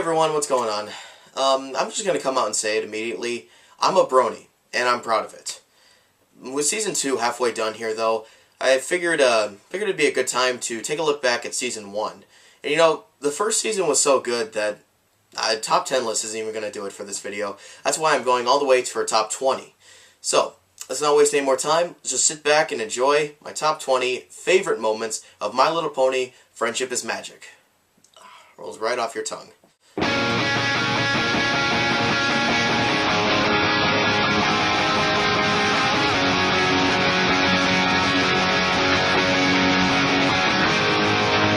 everyone, what's going on? I'm just gonna come out and say it immediately. I'm a brony, and I'm proud of it. With Season 2 halfway done here, though, I figured it'd be a good time to take a look back at Season 1. And you know, the first season was so good that a top 10 list isn't even gonna do it for this video. That's why I'm going all the way for top 20. So, let's not waste any more time. Let's just sit back and enjoy my top 20 favorite moments of My Little Pony: Friendship is Magic. Rolls right off your tongue.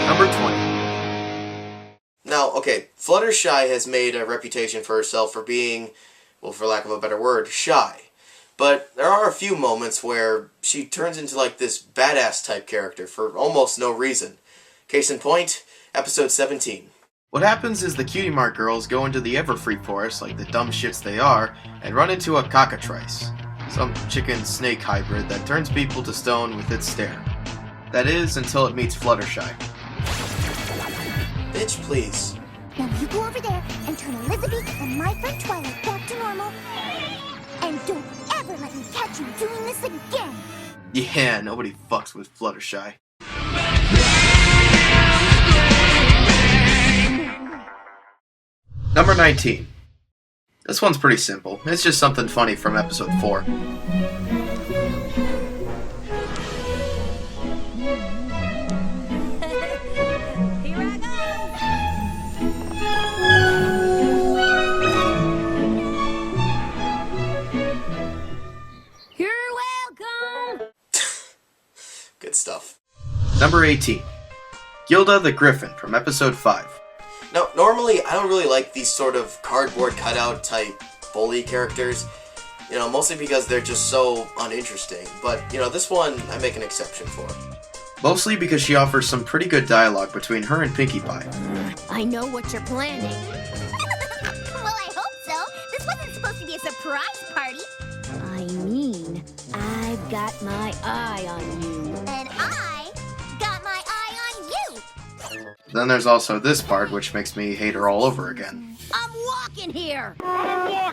Number 20. Now, okay, Fluttershy has made a reputation for herself for being, well, for lack of a better word, shy. But there are a few moments where she turns into like this badass type character for almost no reason. Case in point, episode 17. What happens is the Cutie Mark girls go into the Everfree Forest, like the dumb shits they are, and run into a cockatrice, some chicken-snake hybrid that turns people to stone with its stare. That is, until it meets Fluttershy. Bitch, please. Now you go over there and turn Elizabeth and my friend Twilight back to normal. And don't ever let me catch you doing this again! Yeah, nobody fucks with Fluttershy. Number 19. This one's pretty simple. It's just something funny from episode 4. Good stuff. Number 18. Gilda the Griffin from episode 5. Now, normally I don't really like these sort of cardboard cutout type bully characters, you know, mostly because they're just so uninteresting, but, you know, this one I make an exception for. Mostly because she offers some pretty good dialogue between her and Pinkie Pie. I know what you're planning. Well, I hope so. This wasn't supposed to be a surprise party. I mean, I've got my eye on you. And I got my eye on you. Then there's also this part, which makes me hate her all over again. I'm walking here. Oh,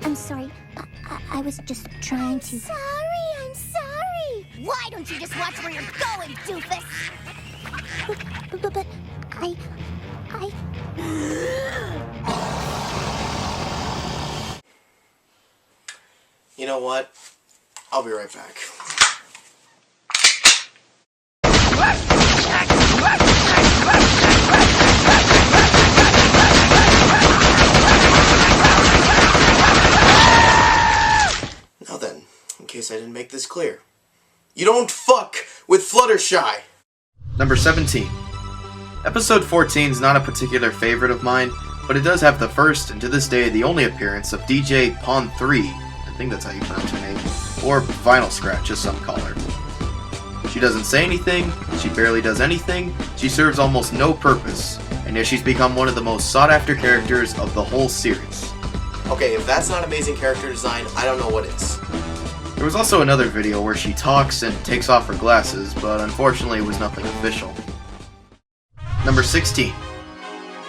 I'm sorry. I was just trying to... I'm sorry. Why don't you just watch where you're going, doofus? But I... You know what? I'll be right back. Now then, in case I didn't make this clear, you don't fuck with Fluttershy! Number 17. Episode 14 is not a particular favorite of mine, but it does have the first, and to this day the only appearance of DJ Pon 3, I think that's how you pronounce her name, or Vinyl Scratch as some call her. She doesn't say anything, she barely does anything, she serves almost no purpose, and yet she's become one of the most sought after characters of the whole series. Okay, if that's not amazing character design, I don't know what is. There was also another video where she talks and takes off her glasses, but unfortunately it was nothing official. Number 16.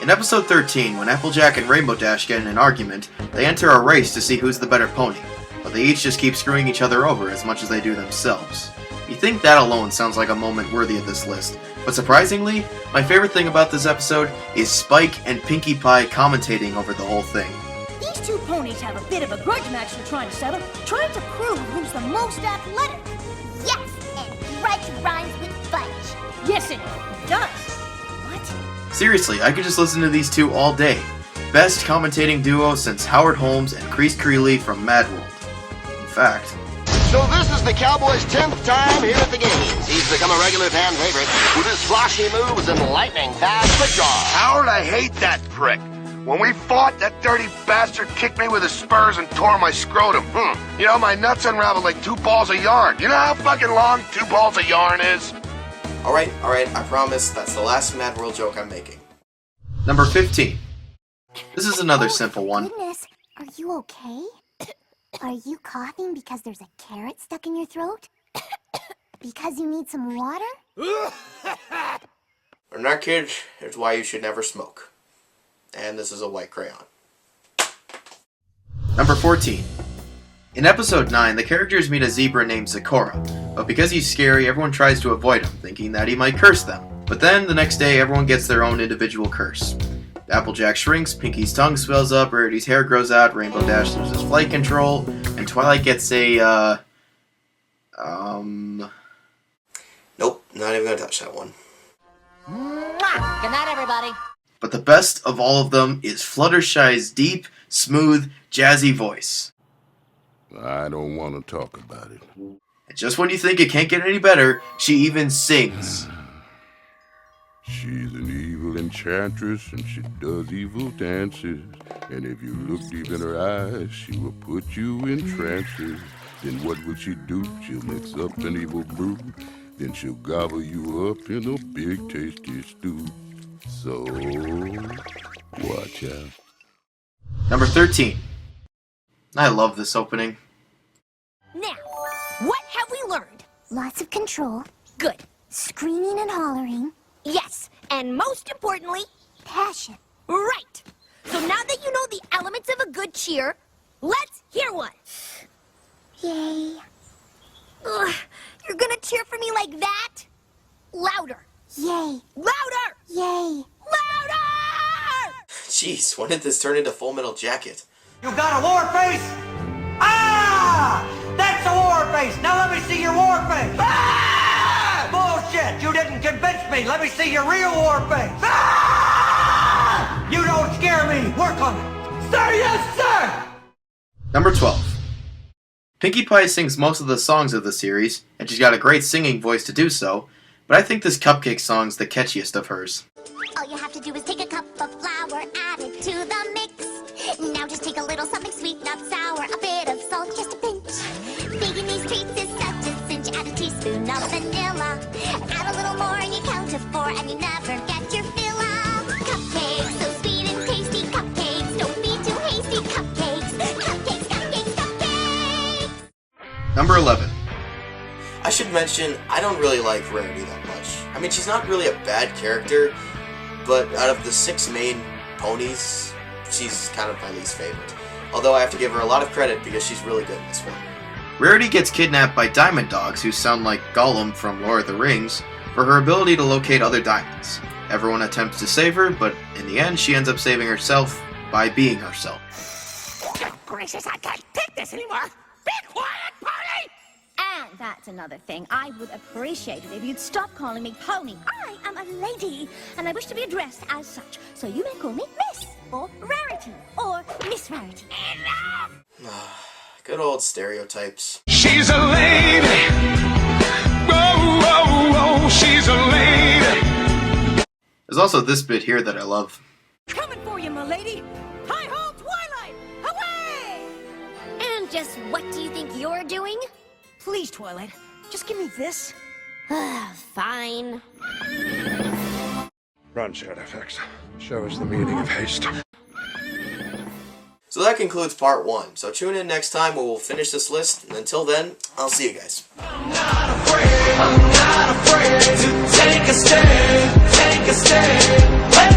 In episode 13, when Applejack and Rainbow Dash get in an argument, they enter a race to see who's the better pony, but they each just keep screwing each other over as much as they do themselves. You think that alone sounds like a moment worthy of this list, but surprisingly, my favorite thing about this episode is Spike and Pinkie Pie commentating over the whole thing. These two ponies have a bit of a grudge match they're trying to settle, trying to prove who's the most athletic. Yes, and grudge rhymes with fudge. Yes, it does. What? Seriously, I could just listen to these two all day. Best commentating duo since Howard Holmes and Kreese Creeley from Mad World. In fact... So this is the Cowboys' 10th time here at the games. He's become a regular fan favorite with his flashy moves and lightning-fast quick draw. Howard, I hate that prick. When we fought, that dirty bastard kicked me with his spurs and tore my scrotum. You know, my nuts unraveled like 2 balls of yarn. You know how fucking long 2 balls of yarn is? Alright, I promise that's the last Mad World joke I'm making. Number 15. This is another simple one. Goodness, are you okay? Are you coughing because there's a carrot stuck in your throat? Because you need some water? Or not, kids, here's why you should never smoke. And this is a white crayon. Number 14. In episode 9, the characters meet a zebra named Zecora, but because he's scary, everyone tries to avoid him, thinking that he might curse them. But then, the next day, everyone gets their own individual curse. Applejack shrinks, Pinky's tongue swells up, Rarity's hair grows out, Rainbow Dash loses flight control, and Twilight gets a, Nope, not even gonna touch that one. Mwah! Good night, everybody. But the best of all of them is Fluttershy's deep, smooth, jazzy voice. I don't want to talk about it. And just when you think it can't get any better, she even sings. She's an evil enchantress and she does evil dances. And if you look deep in her eyes, she will put you in trances. Then what will she do? She'll mix up an evil brew. Then she'll gobble you up in a big tasty stew. So, watch out. Number 13. I love this opening. Now, what have we learned? Lots of control, Good. screaming and hollering, Yes, and most importantly, passion. right. So now that you know the elements of a good cheer, let's hear one. Yay. Ugh, you're gonna cheer for me like that? Louder. Yay. Louder! Yay. Louder! Jeez, when did this turn into Full Metal Jacket? You got a war face? Ah! That's a war face! Now let me see your war face! Ah! Bullshit! You didn't convince me! Let me see your real war face! Ah! You don't scare me! Work on it! Sir, yes, sir! Number 12. Pinkie Pie sings most of the songs of the series, and she's got a great singing voice to do so, but I think this Cupcake song's the catchiest of hers. All you have to do is take a cup of flour, add it to the mix. Now just take a little something sweet, not sour, a bit of salt, just a pinch. Baking these treats is such a cinch. Add a teaspoon of vanilla. Add a little more and you count to 4 and you never get your fill of. Cupcakes, so sweet and tasty. Cupcakes, don't be too hasty. Cupcakes, cupcakes, cupcakes, cupcakes. Number 11. I should mention, I don't really like Rarity that much. I mean, she's not really a bad character, but out of the 6 main ponies, she's kind of my least favorite. Although I have to give her a lot of credit because she's really good in this one. Rarity gets kidnapped by diamond dogs who sound like Gollum from Lord of the Rings for her ability to locate other diamonds. Everyone attempts to save her, but in the end she ends up saving herself by being herself. Oh, gracious, I can't take this anymore. Be quiet, Pony! And that's another thing. I would appreciate it if you'd stop calling me Pony. I am a lady, and I wish to be addressed as such. So you may call me Miss, or Rarity, or Miss Rarity. Good old stereotypes. She's a lady. Whoa, whoa, whoa, she's a lady. There's also this bit here that I love. Coming for you, my lady! Hi-ho, Twilight! Away! And just what do you think you're doing? Please, Twilight, just give me this. Fine. Run, Shadowfax. Show us the meaning of haste. So that concludes part 1. So tune in next time where we'll finish this list. And until then, I'll see you guys. I'm not afraid to take a stand, take a stand. Let